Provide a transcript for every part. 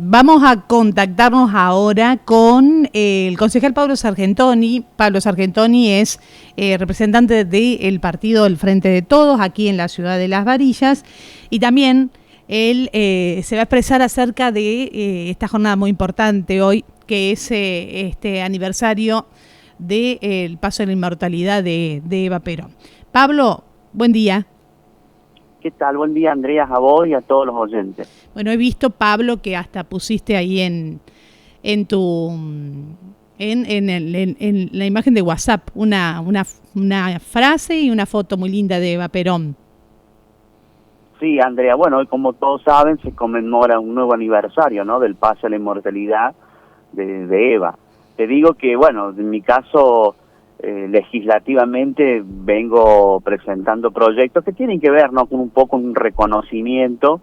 Vamos a contactarnos ahora con el concejal Pablo Sargentoni. Pablo Sargentoni es representante del partido del Frente de Todos aquí en la ciudad de Las Varillas, y también él se va a expresar acerca de esta jornada muy importante hoy, que es este aniversario del paso de la inmortalidad de Eva Perón. Pablo, buen día. ¿Qué tal? Buen día, Andrea, a vos y a todos los oyentes. Bueno, he visto, Pablo, que hasta pusiste ahí en la imagen de WhatsApp una frase y una foto muy linda de Eva Perón. Sí, Andrea, bueno, hoy como todos saben se conmemora un nuevo aniversario, ¿no?, del paso a la inmortalidad de Eva. Te digo que, bueno, en mi caso, legislativamente vengo presentando proyectos que tienen que ver, ¿no?, con un poco un reconocimiento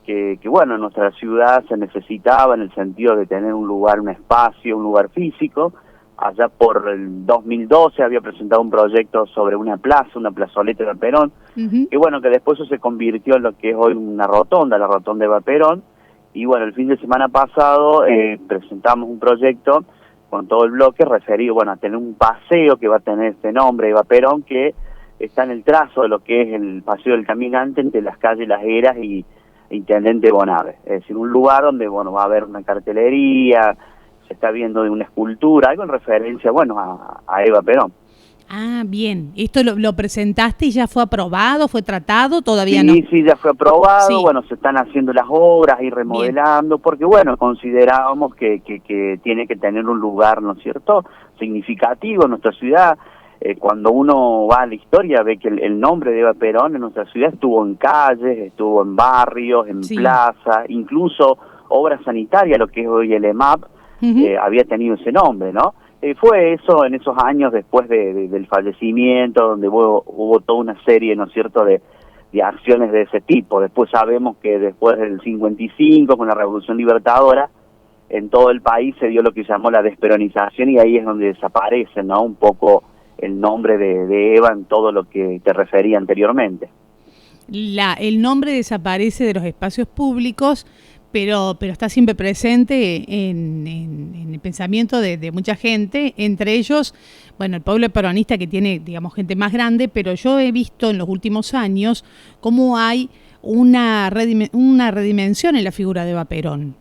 que bueno, en nuestra ciudad se necesitaba en el sentido de tener un lugar, un espacio, un lugar físico. Allá por el 2012 había presentado un proyecto sobre una plaza, una plazoleta de Perón, que bueno, que después eso se convirtió en lo que es hoy una rotonda, la rotonda de Eva Perón. Y bueno, el fin de semana pasado presentamos un proyecto con todo el bloque referido, bueno, a tener un paseo que va a tener este nombre, Eva Perón, que está en el trazo de lo que es el Paseo del Caminante entre las calles Las Heras y Intendente Bonave. Es decir, un lugar donde, bueno, va a haber una cartelería, se está viendo de una escultura, algo en referencia, bueno, a Eva Perón. Ah, bien. ¿Esto lo presentaste y ya fue aprobado, fue tratado? ¿Todavía no? Sí, ya fue aprobado, Sí. Bueno, se están haciendo las obras y remodelando, bien, porque bueno, considerábamos que tiene que tener un lugar, ¿no es cierto?, significativo en nuestra ciudad. Cuando uno va a la historia ve que el nombre de Eva Perón en nuestra ciudad estuvo en calles, estuvo en barrios, en plazas, incluso obras sanitarias, lo que es hoy el EMAP, había tenido ese nombre, ¿no? Fue eso en esos años después del fallecimiento, donde hubo toda una serie, ¿no es cierto?, de acciones de ese tipo. Después sabemos que después del 55, con la Revolución Libertadora, en todo el país se dio lo que se llamó la desperonización, y ahí es donde desaparece, ¿no?, un poco el nombre de Eva en todo lo que te refería anteriormente. El nombre desaparece de los espacios públicos, pero está siempre presente en el pensamiento de mucha gente, entre ellos, bueno, el pueblo peronista, que tiene, digamos, gente más grande, pero yo he visto en los últimos años cómo hay una redimensión en la figura de Eva Perón.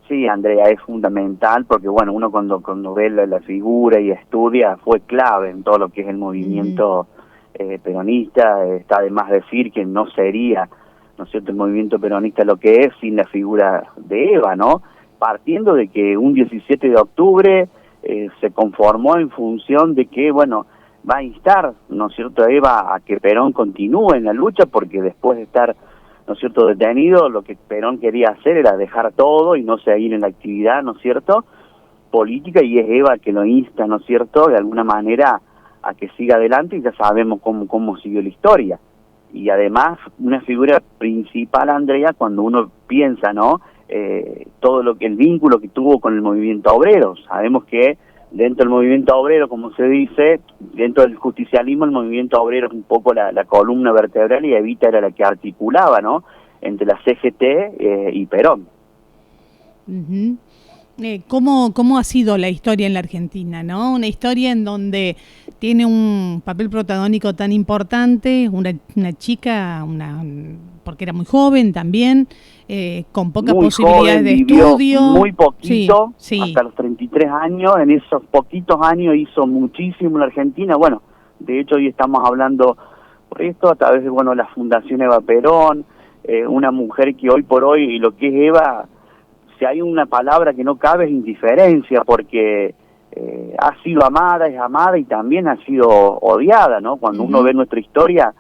Sí, Andrea, es fundamental porque, bueno, uno cuando ve la figura y estudia, fue clave en todo lo que es el movimiento peronista. Está de más decir que no sería, ¿no es cierto?, el movimiento peronista lo que es sin la figura de Eva, ¿no? Partiendo de que un 17 de octubre se conformó en función de que, bueno, va a instar, ¿no es cierto?, a Eva a que Perón continúe en la lucha, porque después de estar, ¿no es cierto?, detenido, lo que Perón quería hacer era dejar todo y no seguir en la actividad, ¿no es cierto?, política, y es Eva que lo insta, ¿no es cierto?, de alguna manera a que siga adelante, y ya sabemos cómo siguió la historia. Y además, una figura principal, Andrea, cuando uno piensa, ¿no?, todo lo que el vínculo que tuvo con el movimiento obrero. Sabemos que dentro del movimiento obrero, como se dice, dentro del justicialismo, el movimiento obrero es un poco la columna vertebral, y Evita era la que articulaba, ¿no?, entre la CGT y Perón. ¿Cómo ha sido la historia en la Argentina, ¿no? Una historia en donde tiene un papel protagónico tan importante, una chica, porque era muy joven también, con pocas posibilidades de estudio. Muy poquito, hasta los 33 años, en esos poquitos años hizo muchísimo en la Argentina. Bueno, de hecho hoy estamos hablando por esto a través de, bueno, la Fundación Eva Perón, una mujer que hoy por hoy, y lo que es Eva, si hay una palabra que no cabe es indiferencia, porque ha sido amada, es amada, y también ha sido odiada, ¿no? Cuando uno ve nuestra historia,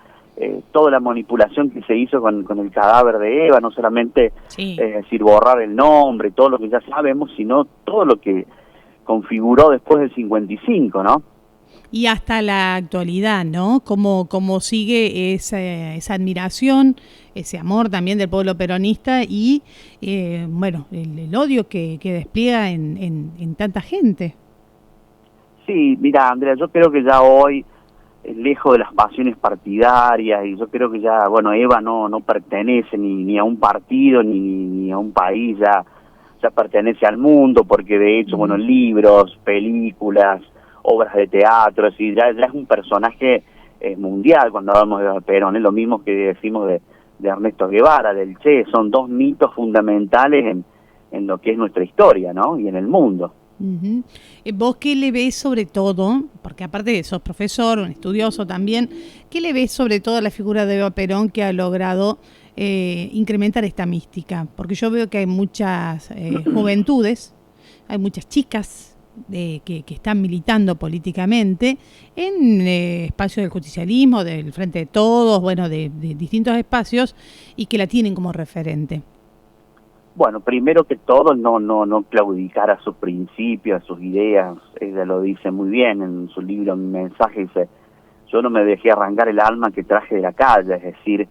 toda la manipulación que se hizo con el cadáver de Eva, no solamente decir borrar el nombre, todo lo que ya sabemos, sino todo lo que configuró después del 55, ¿no? Y hasta la actualidad, ¿no? Cómo sigue esa admiración, ese amor también del pueblo peronista, y bueno, el odio que despliega en tanta gente. Sí, mira, Andrea, yo creo que ya hoy lejos de las pasiones partidarias, y yo creo que ya, bueno, Eva no pertenece ni a un partido ni a un país, ya pertenece al mundo, porque de hecho, bueno, libros, películas, obras de teatro, así, ya es un personaje mundial cuando hablamos de Eva Perón. Es lo mismo que decimos de Ernesto Guevara, del Che. Son dos mitos fundamentales en lo que es nuestra historia, ¿no? Y en el mundo. Uh-huh. ¿Vos qué le ves sobre todo, porque aparte de sos profesor, un estudioso también, qué le ves sobre todo a la figura de Eva Perón que ha logrado incrementar esta mística? Porque yo veo que hay muchas juventudes, hay muchas chicas que están militando políticamente en espacios del justicialismo, del Frente de Todos, bueno, de distintos espacios, y que la tienen como referente. Bueno, primero que todo, no claudicar a sus principios, a sus ideas. Ella lo dice muy bien en su libro, Mi mensaje, dice: yo no me dejé arrancar el alma que traje de la calle. Es decir,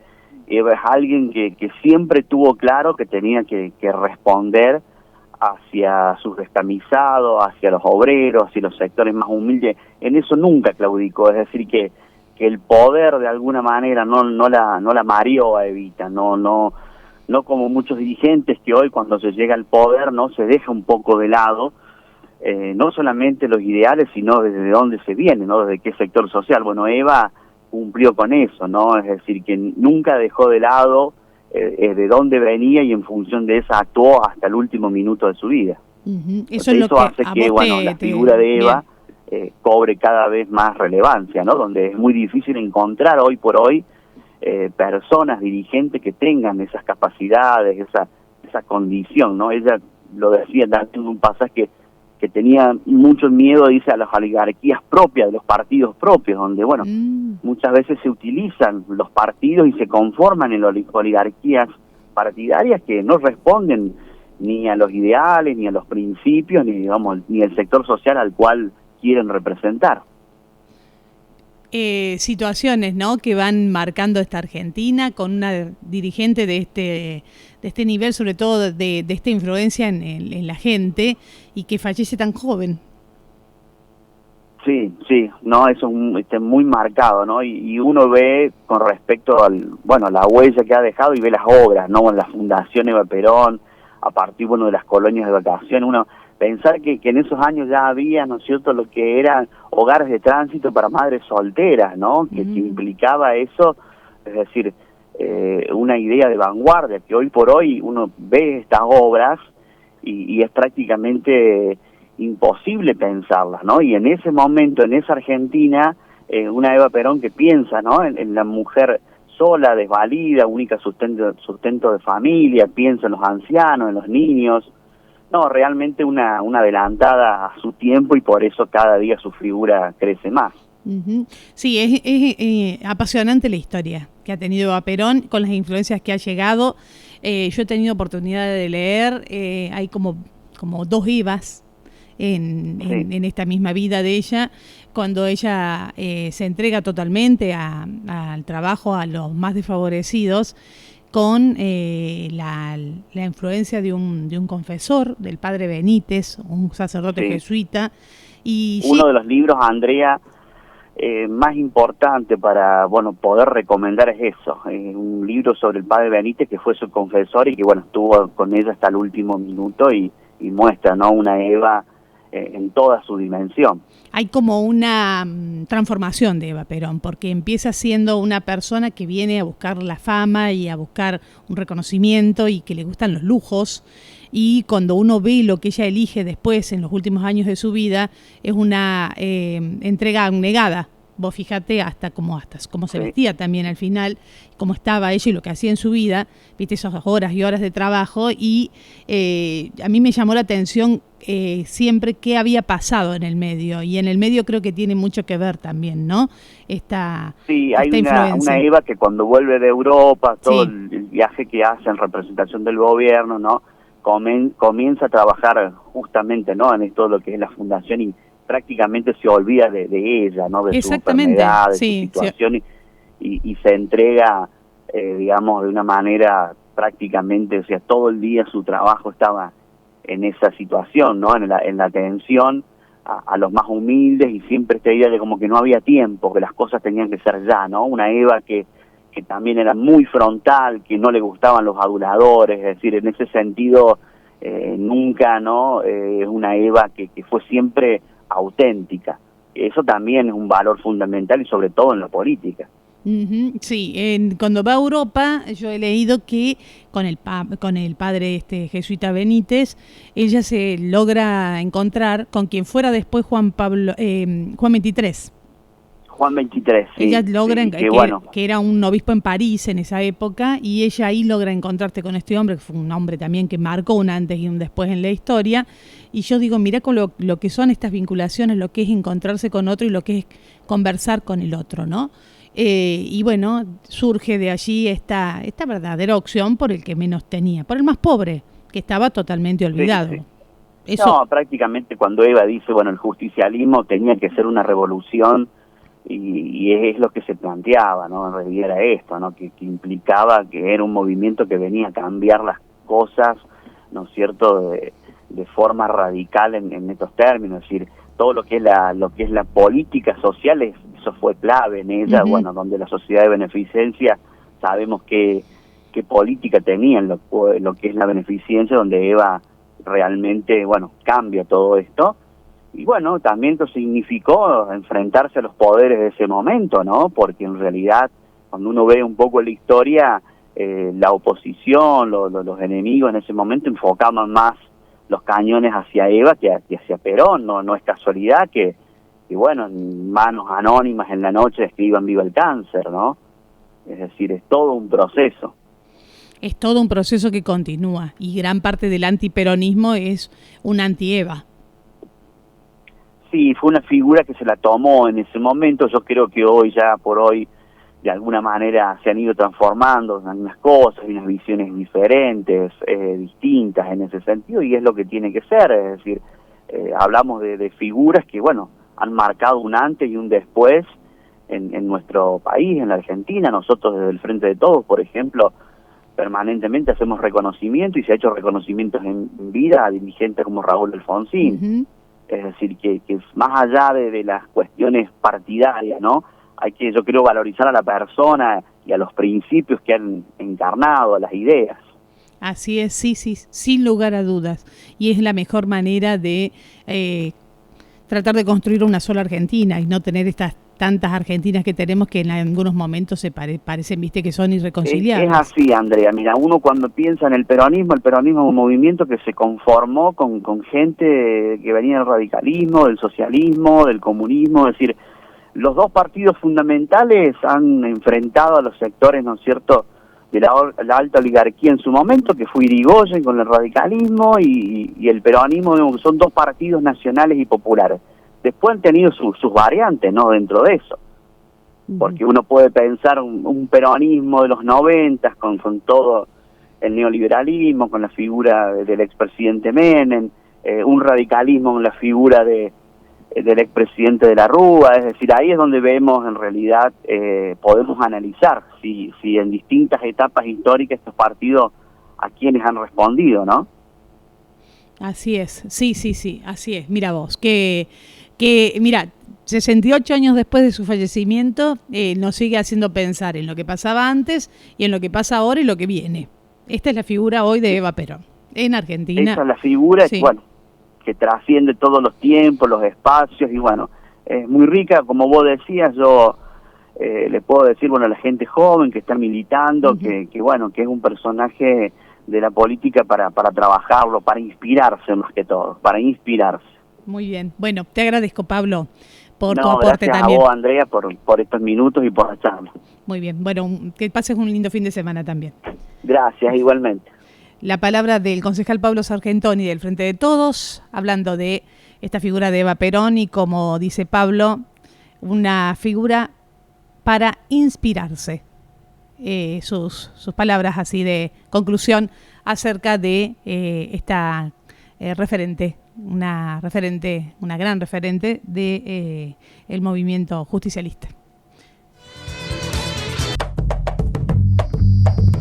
Eva es alguien que siempre tuvo claro que tenía que responder hacia sus descamisados, hacia los obreros, hacia los sectores más humildes. En eso nunca claudicó. Es decir, que el poder de alguna manera no la mareó a Evita, no como muchos dirigentes que hoy cuando se llega al poder no se deja un poco de lado, no solamente los ideales, sino desde dónde se viene, no desde qué sector social. Bueno, Eva cumplió con eso, no, es decir, que nunca dejó de lado de dónde venía, y en función de eso actuó hasta el último minuto de su vida. Uh-huh. Eso hace que bueno, la figura de Eva cobre cada vez más relevancia, ¿no? Donde es muy difícil encontrar hoy por hoy personas, dirigentes que tengan esas capacidades, esa condición, ¿no? Ella lo decía también en un pasaje que tenía mucho miedo, dice, a las oligarquías propias, de los partidos propios, donde, bueno, muchas veces se utilizan los partidos y se conforman en oligarquías partidarias que no responden ni a los ideales, ni a los principios, ni, digamos, ni al sector social al cual quieren representar. Situaciones, ¿no?, que van marcando esta Argentina con una dirigente de este nivel, sobre todo de esta influencia en la gente, y que fallece tan joven. Sí, no, eso es muy marcado, ¿no? Y uno ve con respecto a la huella que ha dejado, y ve las obras, ¿no? La Fundación Eva Perón, a partir, bueno, de las colonias de vacaciones. Uno pensar que en esos años ya había, ¿no es cierto?, lo que eran hogares de tránsito para madres solteras, ¿no? Que implicaba eso, es decir, una idea de vanguardia, que hoy por hoy uno ve estas obras y es prácticamente imposible pensarlas, ¿no? Y en ese momento, en esa Argentina, una Eva Perón que piensa, ¿no?, en la mujer sola, desvalida, única sustento de familia, piensa en los ancianos, en los niños. No, realmente una adelantada a su tiempo, y por eso cada día su figura crece más. Uh-huh. Sí, es apasionante la historia que ha tenido Eva Perón, con las influencias que ha llegado. Yo he tenido oportunidad de leer, hay como dos Evas en esta misma vida de ella, cuando ella se entrega totalmente al trabajo a los más desfavorecidos, con la influencia de un confesor, del padre Benítez, un sacerdote jesuita. Y uno de los libros, Andrea, más importante para poder recomendar es eso, un libro sobre el padre Benítez, que fue su confesor y que estuvo con ella hasta el último minuto, y muestra, ¿no?, una Eva en toda su dimensión. Hay como una transformación de Eva Perón, porque empieza siendo una persona que viene a buscar la fama y a buscar un reconocimiento, y que le gustan los lujos, y cuando uno ve lo que ella elige después en los últimos años de su vida, es una entrega abnegada. Vos fíjate hasta cómo se vestía también al final, cómo estaba ella y lo que hacía en su vida, viste, esas horas y horas de trabajo, y a mí me llamó la atención siempre qué había pasado en el medio, y en el medio creo que tiene mucho que ver también, ¿no? Hay una Eva que cuando vuelve de Europa, todo el viaje que hace en representación del gobierno, ¿no?, comienza a trabajar justamente, ¿no?, en todo lo que es la fundación, y prácticamente se olvida de ella, ¿no?, de su enfermedad, de su situación, y se entrega, digamos, de una manera prácticamente, o sea, todo el día su trabajo estaba en esa situación, ¿no?, en la atención a los más humildes, y siempre esta idea de como que no había tiempo, que las cosas tenían que ser ya, ¿no? Una Eva que también era muy frontal, que no le gustaban los aduladores, es decir, en ese sentido nunca, ¿no? Es una Eva que fue siempre auténtica. Eso también es un valor fundamental, y sobre todo en la política. Sí, cuando va a Europa, yo he leído que con el padre jesuita Benítez, ella se logra encontrar con quien fuera después Juan 23. Juan 23, sí. Ella logra, sí, que era un obispo en París en esa época, y ella ahí logra encontrarte con este hombre, que fue un hombre también que marcó un antes y un después en la historia. Y yo digo, mira con lo que son estas vinculaciones, lo que es encontrarse con otro y lo que es conversar con el otro, ¿no? Y bueno, surge de allí esta verdadera opción por el que menos tenía, por el más pobre, que estaba totalmente olvidado. Sí, sí. No, prácticamente cuando Eva dice, bueno, el justicialismo tenía que ser una revolución, y es lo que se planteaba, ¿no? En realidad era esto, ¿no? Que implicaba que era un movimiento que venía a cambiar las cosas, ¿no es cierto?, de forma radical en estos términos. Es decir, todo lo que es la política social, eso fue clave en ella. Bueno, donde la sociedad de beneficencia, sabemos qué política tenían, lo que es la beneficencia, donde Eva realmente, bueno, cambia todo esto. Y bueno, también esto significó enfrentarse a los poderes de ese momento, ¿no? Porque en realidad, cuando uno ve un poco la historia, la oposición, los enemigos en ese momento enfocaban más los cañones hacia Eva que hacia Perón. No es casualidad que bueno, en manos anónimas en la noche escriban "Viva el cáncer", ¿no? Es decir, es todo un proceso. Es todo un proceso que continúa, y gran parte del antiperonismo es un anti-Eva. Sí, fue una figura que se la tomó en ese momento. Yo creo que por hoy, de alguna manera se han ido transformando en algunas cosas, y unas visiones diferentes, distintas en ese sentido, y es lo que tiene que ser. Es decir, hablamos de figuras que, bueno, han marcado un antes y un después en nuestro país, en la Argentina. Nosotros desde el Frente de Todos, por ejemplo, permanentemente hacemos reconocimiento, y se ha hecho reconocimientos en vida a dirigentes como Raúl Alfonsín. Es decir, que más allá de las cuestiones partidarias, ¿no? Hay que, yo creo, valorizar a la persona y a los principios que han encarnado, a las ideas. Así es, sí, sin lugar a dudas. Y es la mejor manera de tratar de construir una sola Argentina y no tener estas tantas argentinas que tenemos, que en algunos momentos se parecen, viste, que son irreconciliables. Es así, Andrea. Mira, uno cuando piensa en el peronismo es un movimiento que se conformó con gente que venía del radicalismo, del socialismo, del comunismo. Es decir, los dos partidos fundamentales han enfrentado a los sectores, ¿no es cierto?, de la alta oligarquía en su momento, que fue Irigoyen con el radicalismo y el peronismo. Son dos partidos nacionales y populares. Después han tenido sus variantes, ¿no?, dentro de eso. Porque uno puede pensar un peronismo de los 90 con todo el neoliberalismo, con la figura del expresidente Menem, un radicalismo con la figura del expresidente de la Rúa. Es decir, ahí es donde vemos, en realidad, podemos analizar si en distintas etapas históricas estos partidos a quienes han respondido, ¿no? Así es, sí, así es. Mira vos, que mira, 68 años después de su fallecimiento, nos sigue haciendo pensar en lo que pasaba antes y en lo que pasa ahora y lo que viene. Esta es la figura hoy de Eva Perón, en Argentina. Esa es la figura, sí, bueno, que trasciende todos los tiempos, los espacios, y bueno, es muy rica, como vos decías. Yo le puedo decir, bueno, a la gente joven que está militando, que bueno, que es un personaje de la política para trabajarlo, para inspirarse más que todo, para inspirarse. Muy bien. Bueno, te agradezco, Pablo, por tu gracias aporte también. A vos, Andrea, por estos minutos y por la charla. Muy bien. Bueno, que pases un lindo fin de semana también. Gracias, igualmente. La palabra del concejal Pablo Sargentoni del Frente de Todos, hablando de esta figura de Eva Perón y, como dice Pablo, una figura para inspirarse. Sus palabras así de conclusión acerca de esta referente, una gran referente de el movimiento justicialista.